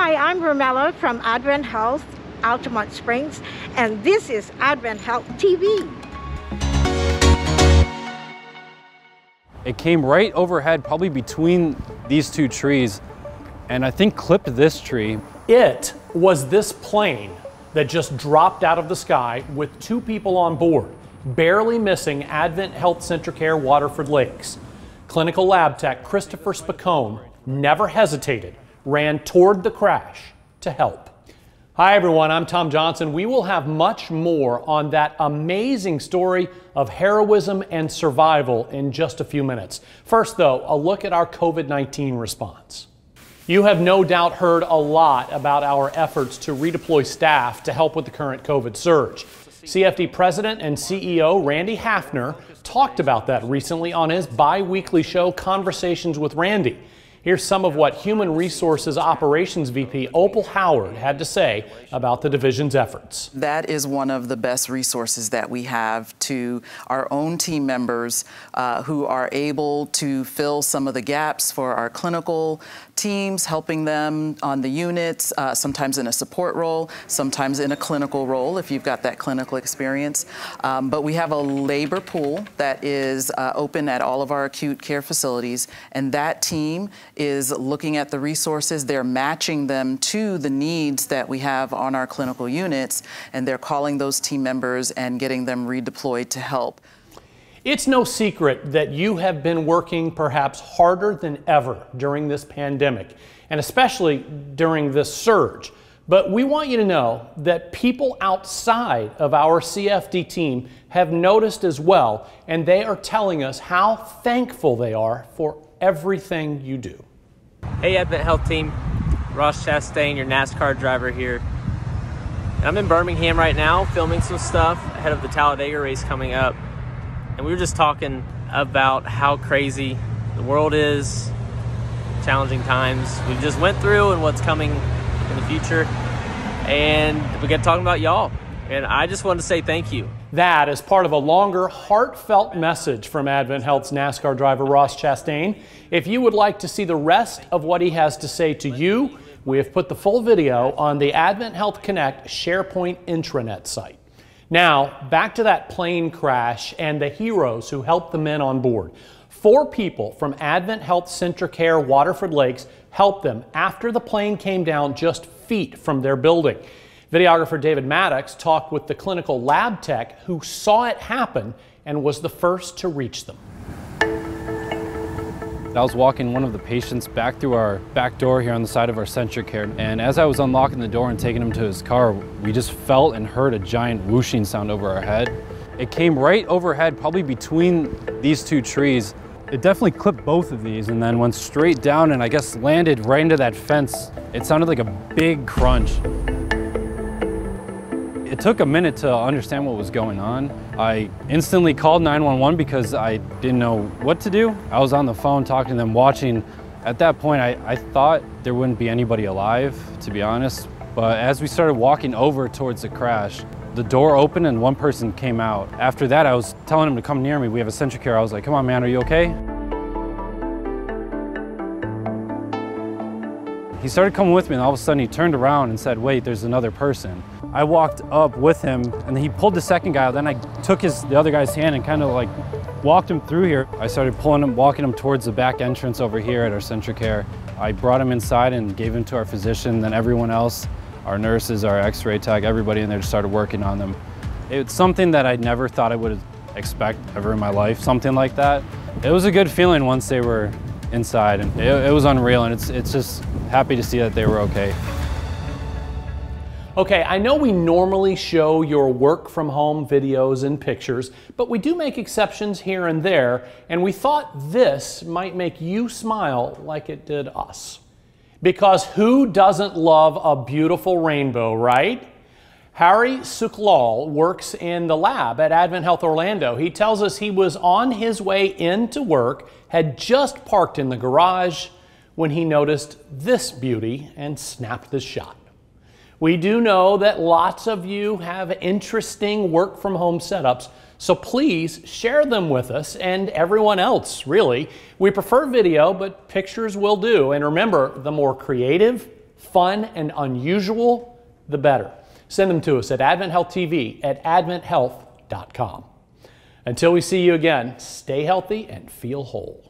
Hi, I'm Romello from AdventHealth, Altamont Springs, and this is AdventHealth TV. It came right overhead, probably between these two trees, and I think clipped this tree. It was this plane that just dropped out of the sky with 2 people on board, barely missing AdventHealth Centricare Waterford Lakes. Clinical lab tech Christopher Spicone never hesitated, ran toward the crash to help. Hi everyone, I'm Tom Johnson. We will have much more on that amazing story of heroism and survival in just a few minutes. First though, a look at our COVID-19 response. You have no doubt heard a lot about our efforts to redeploy staff to help with the current COVID surge. CFD President and CEO Randy Hafner talked about that recently on his bi-weekly show, Conversations with Randy. Here's some of what Human Resources Operations VP Opal Howard had to say about the division's efforts. That is one of the best resources that we have to our own team members who are able to fill some of the gaps for our clinical teams, helping them on the units, sometimes in a support role, sometimes in a clinical role if you've got that clinical experience. But we have a labor pool that is open at all of our acute care facilities, and that team is looking at the resources. They're matching them to the needs that we have on our clinical units, and they're calling those team members and getting them redeployed to help. It's no secret that you have been working perhaps harder than ever during this pandemic, and especially during this surge. But we want you to know that people outside of our CFD team have noticed as well, and they are telling us how thankful they are for everything you do. Hey AdventHealth team, Ross Chastain, your NASCAR driver here. I'm in Birmingham right now filming some stuff ahead of the Talladega race coming up. And we were just talking about how crazy the world is, challenging times we just went through and what's coming in the future. And we got talking about y'all. And I just wanted to say thank you. That is part of a longer, heartfelt message from AdventHealth's NASCAR driver, Ross Chastain. If you would like to see the rest of what he has to say to you, we have put the full video on the AdventHealth Connect SharePoint intranet site. Now, back to that plane crash and the heroes who helped the men on board. 4 people from AdventHealth Centricare Waterford Lakes helped them after the plane came down just feet from their building. Videographer David Maddox talked with the clinical lab tech who saw it happen and was the first to reach them. I was walking one of the patients back through our back door here on the side of our Centricare, and as I was unlocking the door and taking him to his car, we just felt and heard a giant whooshing sound over our head. It came right overhead, probably between these 2 trees. It definitely clipped both of these and then went straight down and I guess landed right into that fence. It sounded like a big crunch. It took a minute to understand what was going on. I instantly called 911 because I didn't know what to do. I was on the phone talking to them, watching. At that point, I thought there wouldn't be anybody alive, to be honest. But as we started walking over towards the crash, the door opened and one person came out. After that, I was telling him to come near me. We have a Centricare. I was like, come on, man, are you okay? He started coming with me and all of a sudden he turned around and said, wait, there's another person. I walked up with him and he pulled the second guy out. Then I took the other guy's hand and kind of like walked him through here. I started pulling him, walking him towards the back entrance over here at our Centricare. I brought him inside and gave him to our physician. Then everyone else, our nurses, our x-ray tech, everybody in there just started working on them. It's something that I never thought I would expect ever in my life, something like that. It was a good feeling once they were inside, and it was unreal, and it's just happy to see that they were okay. Okay, I know we normally show your work from home videos and pictures, but we do make exceptions here and there, and we thought this might make you smile like it did us. Because who doesn't love a beautiful rainbow, right? Harry Suklal works in the lab at AdventHealth Orlando. He tells us he was on his way into work, had just parked in the garage when he noticed this beauty and snapped the shot. We do know that lots of you have interesting work from home setups, so please share them with us and everyone else, really. We prefer video, but pictures will do. And remember, the more creative, fun and unusual, the better. Send them to us at AdventHealth TV at AdventHealth.com. Until we see you again, stay healthy and feel whole.